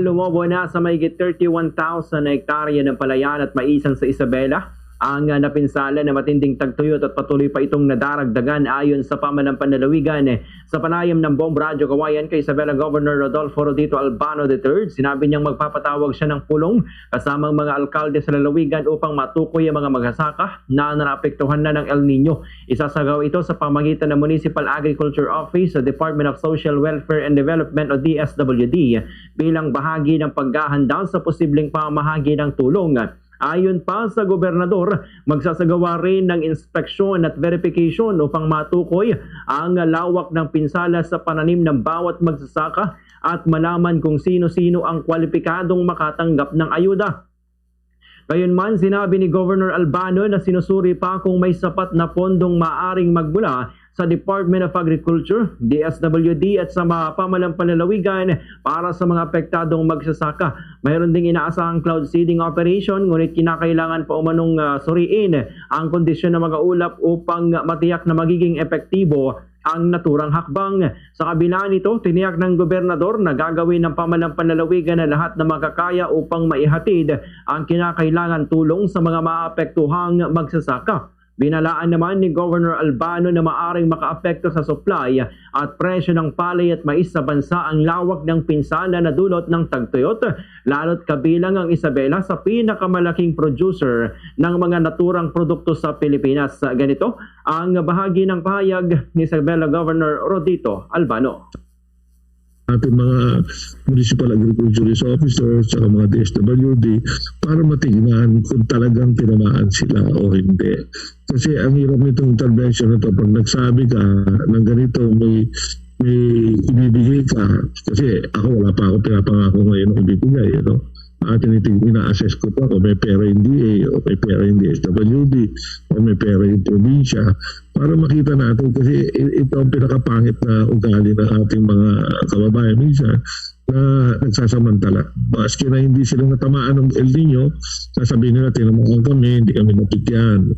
Lumobo na sa mahigit 31,000 na hektarya ng palayan at maisan sa Isabela ang napinsala na matinding tagtuyot at patuloy pa itong nadaragdagan ayon sa pamanampang lalawigan. Sa panayam ng Bomb Radyo Kawayan kay Isabela Governor Rodolfo Rodito Albano III, sinabi niyang magpapatawag siya ng pulong kasamang mga alkalde sa lalawigan upang matukoy ang mga magsasaka na naapektuhan na ng El Nino. Isasagaw ito sa pamagitan ng Municipal Agriculture Office sa Department of Social Welfare and Development o DSWD bilang bahagi ng paghahanda sa posibleng pamahagi ng tulong. Ayon pa sa gobernador, magsasagawa rin ng inspeksyon at verification upang matukoy ang lawak ng pinsala sa pananim ng bawat magsasaka at malaman kung sino-sino ang kwalipikadong makatanggap ng ayuda. Gayunman, sinabi ni Governor Albano na sinusuri pa kung may sapat na pondong maaring magmula sa Department of Agriculture, DSWD at sa mga pamalampang lalawigan para sa mga apektadong magsasaka. Mayroon ding inaasahang cloud seeding operation, ngunit kinakailangan pa umanong suriin ang kondisyon ng mga ulap upang matiyak na magiging epektibo ang naturang hakbang. Sa kabila nito, tiniyak ng gobernador na gagawin ng pamalampang lalawigan na lahat na makakaya upang maihatid ang kinakailangan tulong sa mga maapektuhang magsasaka. Binalaan naman ni Governor Albano na maaring makaapekto sa supply at presyo ng palay at mais sa bansa ang lawak ng pinsala na dulot ng tagtuyot, lalo't kabilang ang Isabela sa pinakamalaking producer ng mga naturang produkto sa Pilipinas. Ganito ang bahagi ng pahayag ni Isabela Governor Rodito Albano. Ating mga Municipal Agriculture Officers at mga DSWD para matignan kung talagang tinamaan sila o hindi. Kasi ang hirap nitong intervention na ito, pag nagsabi ka ng ganito, may ibibigay ka. Kasi ako, wala pa ako pinapangako ngayon ng ibibigay. Ina-assess ko pa kung may pera yung DA o may pera yung DSWD o may pera yung probinsya para makita natin, kasi ito ang pinakapangit na ugali ng ating mga kababayan minsan na nagsasamantala. Baski na hindi sila natamaan ng El Nino, sasabihin nila tinamaan kami, hindi kami napigyan.